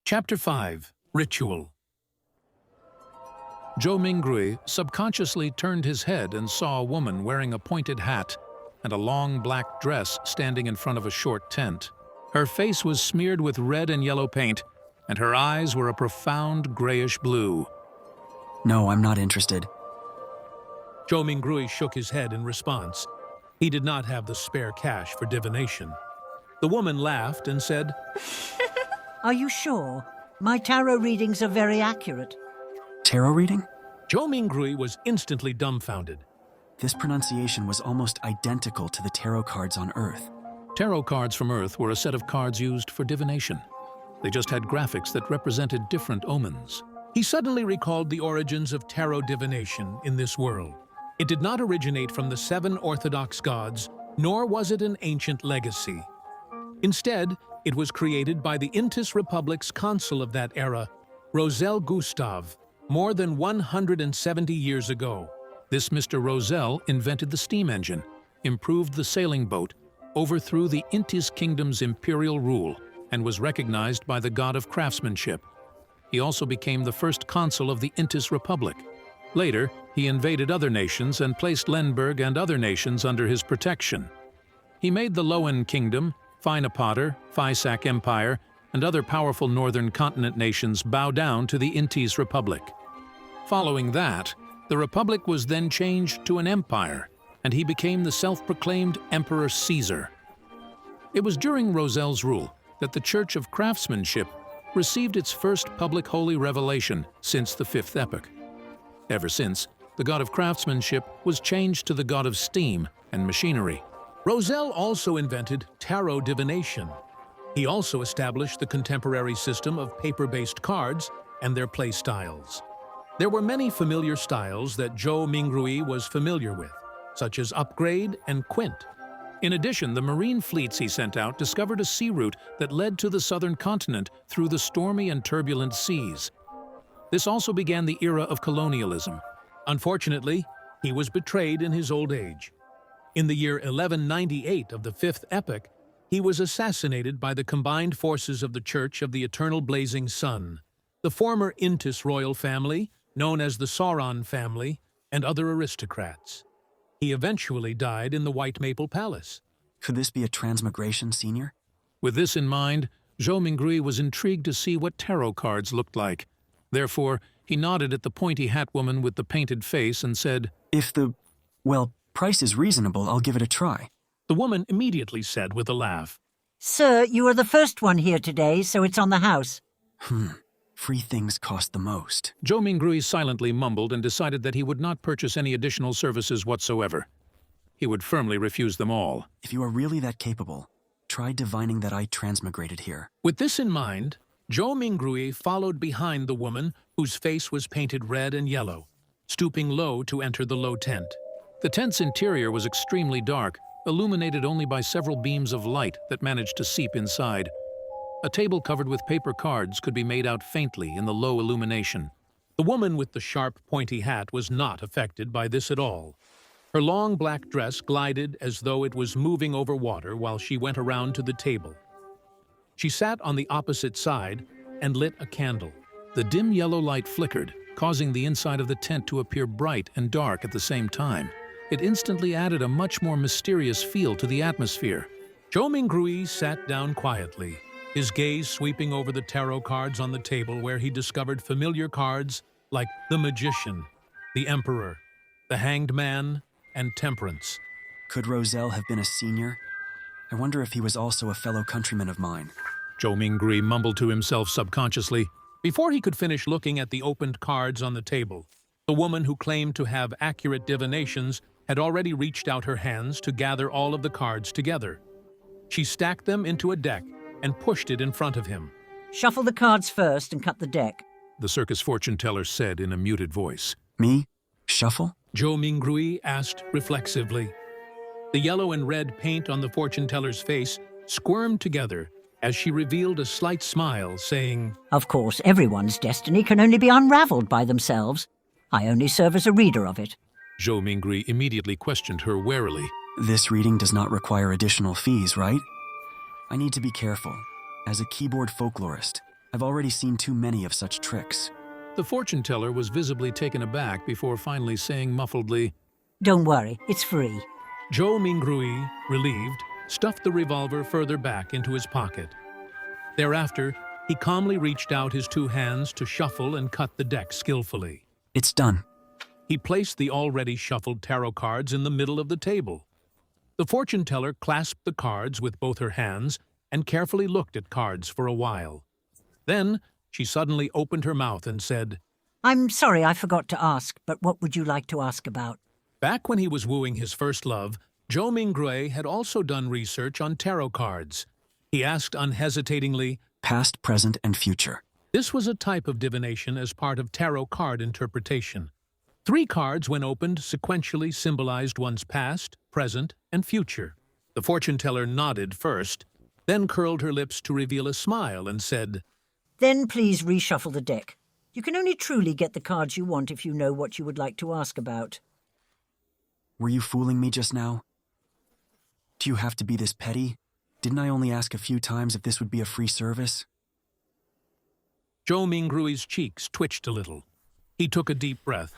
Chapter 5. Ritual. Zhou Mingrui subconsciously turned his head and saw a woman wearing a pointed hat and a long black dress standing in front of a short tent. Her face was smeared with red and yellow paint, and her eyes were a profound grayish blue. No, I'm not interested. Zhou Mingrui shook his head in response. He did not have the spare cash for divination. The woman laughed and said, Are you sure? My tarot readings are very accurate. Tarot reading? Zhou Mingrui was instantly dumbfounded. This pronunciation was almost identical to the tarot cards on Earth. Tarot cards from Earth were a set of cards used for divination. They just had graphics that represented different omens. He suddenly recalled the origins of tarot divination in this world. It did not originate from the 7 orthodox gods, nor was it an ancient legacy. Instead, it was created by the Intis Republic's consul of that era, Rosel Gustav, more than 170 years ago. This Mr. Rosel invented the steam engine, improved the sailing boat, overthrew the Intis kingdom's imperial rule, and was recognized by the god of craftsmanship. He also became the first consul of the Intis Republic. Later, he invaded other nations and placed Lemberg and other nations under his protection. He made the Loan Kingdom, Finapotter, Fysak Empire, and other powerful northern continent nations bow down to the Intis Republic. Following that, the Republic was then changed to an empire, and he became the self-proclaimed Emperor Caesar. It was during Rosel's rule that the Church of Craftsmanship received its first public holy revelation since the 5th epoch. Ever since, the god of craftsmanship was changed to the god of steam and machinery. Rosel also invented tarot divination. He also established the contemporary system of paper-based cards and their play styles. There were many familiar styles that Zhou Mingrui was familiar with, such as Upgrade and Quint. In addition, the marine fleets he sent out discovered a sea route that led to the southern continent through the stormy and turbulent seas. This also began the era of colonialism. Unfortunately, he was betrayed in his old age. In the year 1198 of the 5th epoch, he was assassinated by the combined forces of the Church of the Eternal Blazing Sun, the former Intis royal family, known as the Sauron family, and other aristocrats. He eventually died in the White Maple Palace. Could this be a transmigration, Senior? With this in mind, Zhou Mingrui was intrigued to see what tarot cards looked like. Therefore, he nodded at the pointy hat woman with the painted face and said, If the, price is reasonable, I'll give it a try. The woman immediately said with a laugh, Sir, you are the first one here today, so it's on the house. Free things cost the most. Zhou Mingrui silently mumbled and decided that he would not purchase any additional services whatsoever. He would firmly refuse them all. If you are really that capable, try divining that I transmigrated here. With this in mind, Zhou Mingrui followed behind the woman whose face was painted red and yellow, stooping low to enter the low tent. The tent's interior was extremely dark, illuminated only by several beams of light that managed to seep inside. A table covered with paper cards could be made out faintly in the low illumination. The woman with the sharp, pointy hat was not affected by this at all. Her long black dress glided as though it was moving over water while she went around to the table. She sat on the opposite side and lit a candle. The dim yellow light flickered, causing the inside of the tent to appear bright and dark at the same time. It instantly added a much more mysterious feel to the atmosphere. Zhou Mingrui sat down quietly, his gaze sweeping over the tarot cards on the table where he discovered familiar cards like the Magician, the Emperor, the Hanged Man, and Temperance. Could Rosel have been a senior? I wonder if he was also a fellow countryman of mine. Zhou Mingrui mumbled to himself subconsciously. Before he could finish looking at the opened cards on the table, the woman who claimed to have accurate divinations had already reached out her hands to gather all of the cards together. She stacked them into a deck and pushed it in front of him. Shuffle the cards first and cut the deck, the circus fortune teller said in a muted voice. Me? Shuffle? Zhou Mingrui asked reflexively. The yellow and red paint on the fortune teller's face squirmed together as she revealed a slight smile, saying, Of course, everyone's destiny can only be unraveled by themselves. I only serve as a reader of it. Zhou Mingrui immediately questioned her warily. This reading does not require additional fees, right? I need to be careful. As a keyboard folklorist, I've already seen too many of such tricks. The fortune teller was visibly taken aback before finally saying muffledly, Don't worry, it's free. Zhou Mingrui, relieved, stuffed the revolver further back into his pocket. Thereafter, he calmly reached out his two hands to shuffle and cut the deck skillfully. It's done. He placed the already shuffled tarot cards in the middle of the table. The fortune teller clasped the cards with both her hands and carefully looked at cards for a while. Then, she suddenly opened her mouth and said, I'm sorry I forgot to ask, but what would you like to ask about? Back when he was wooing his first love, Zhou Mingrui had also done research on tarot cards. He asked unhesitatingly, Past, present, and future. This was a type of divination as part of tarot card interpretation. 3 cards, when opened, sequentially symbolized one's past, present, and future. The fortune teller nodded first, then curled her lips to reveal a smile and said, Then please reshuffle the deck. You can only truly get the cards you want if you know what you would like to ask about. Were you fooling me just now? Do you have to be this petty? Didn't I only ask a few times if this would be a free service? Zhou Mingrui's cheeks twitched a little. He took a deep breath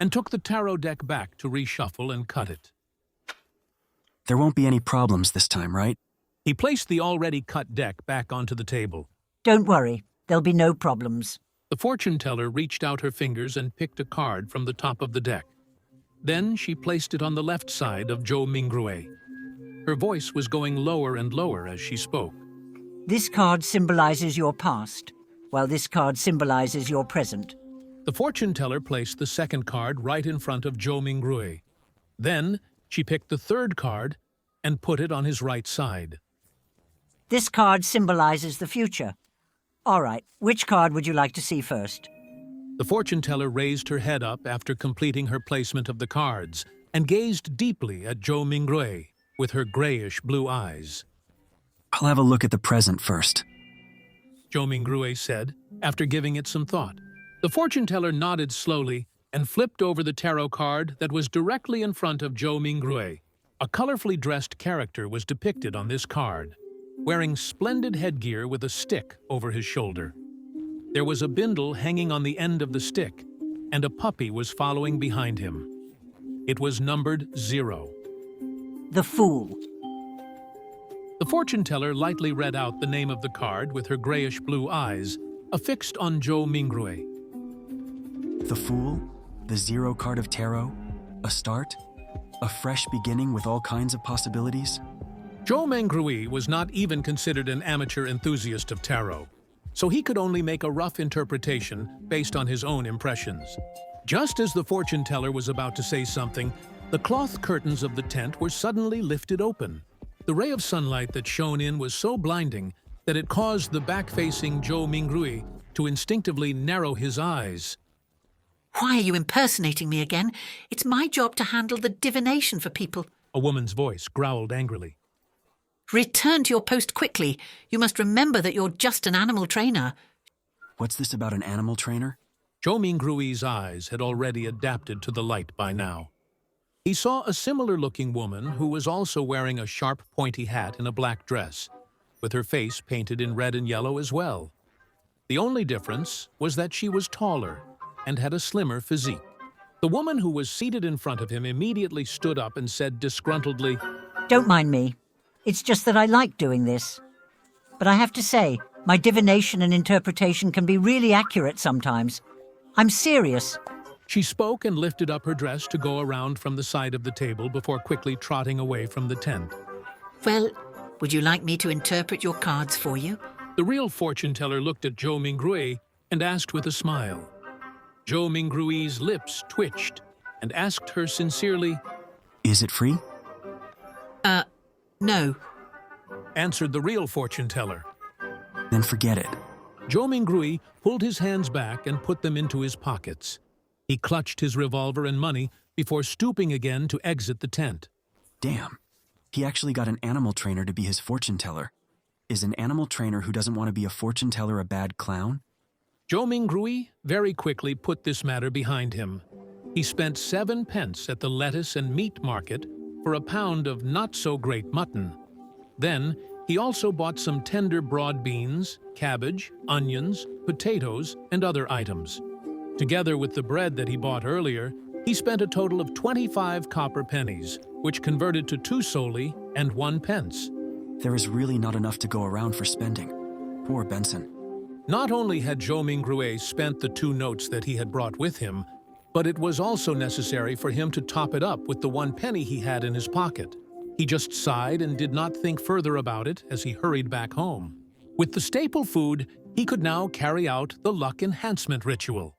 and took the tarot deck back to reshuffle and cut it. There won't be any problems this time, right? He placed the already cut deck back onto the table. Don't worry, there'll be no problems. The fortune teller reached out her fingers and picked a card from the top of the deck. Then she placed it on the left side of Zhou Mingrui. Her voice was going lower and lower as she spoke. This card symbolizes your past, while this card symbolizes your present. The fortune teller placed the second card right in front of Zhou Mingrui. Then she picked the third card and put it on his right side. This card symbolizes the future. All right, which card would you like to see first? The fortune teller raised her head up after completing her placement of the cards and gazed deeply at Zhou Mingrui with her grayish blue eyes. I'll have a look at the present first. Zhou Mingrui said, after giving it some thought. The fortune teller nodded slowly and flipped over the tarot card that was directly in front of Zhou Mingrui. A colorfully dressed character was depicted on this card, wearing splendid headgear with a stick over his shoulder. There was a bindle hanging on the end of the stick, and a puppy was following behind him. It was numbered 0. The Fool. The fortune teller lightly read out the name of the card with her grayish-blue eyes, affixed on Zhou Mingrui. The Fool, the 0 card of tarot, a start, a fresh beginning with all kinds of possibilities. Zhou Mingrui was not even considered an amateur enthusiast of tarot, so he could only make a rough interpretation based on his own impressions. Just as the fortune teller was about to say something, the cloth curtains of the tent were suddenly lifted open. The ray of sunlight that shone in was so blinding that it caused the back-facing Zhou Mingrui to instinctively narrow his eyes. Why are you impersonating me again? It's my job to handle the divination for people. A woman's voice growled angrily. Return to your post quickly. You must remember that you're just an animal trainer. What's this about an animal trainer? Zhou Mingrui's eyes had already adapted to the light by now. He saw a similar-looking woman who was also wearing a sharp, pointy hat and a black dress, with her face painted in red and yellow as well. The only difference was that she was taller and had a slimmer physique. The woman who was seated in front of him immediately stood up and said disgruntledly, Don't mind me. It's just that I like doing this. But I have to say, my divination and interpretation can be really accurate sometimes. I'm serious. She spoke and lifted up her dress to go around from the side of the table before quickly trotting away from the tent. Well, would you like me to interpret your cards for you? The real fortune teller looked at Zhou Mingrui and asked with a smile. Zhou Mingrui's lips twitched and asked her sincerely, Is it free? No. answered the real fortune teller. Then forget it. Zhou Mingrui pulled his hands back and put them into his pockets. He clutched his revolver and money before stooping again to exit the tent. Damn. He actually got an animal trainer to be his fortune teller. Is an animal trainer who doesn't want to be a fortune teller a bad clown? Zhou Mingrui very quickly put this matter behind him. He spent 7 pence at the lettuce and meat market for a pound of not-so-great mutton. Then He also bought some tender broad beans, cabbage, onions, potatoes, and other items. Together with the bread that he bought earlier, he spent a total of 25 copper pennies, which converted to 2 soldi and 1 pence. There is really not enough to go around for spending. Poor Benson. Not only had Zhou Mingrue spent the 2 notes that he had brought with him, but it was also necessary for him to top it up with the 1 penny he had in his pocket. He just sighed and did not think further about it as he hurried back home. With the staple food, he could now carry out the luck enhancement ritual.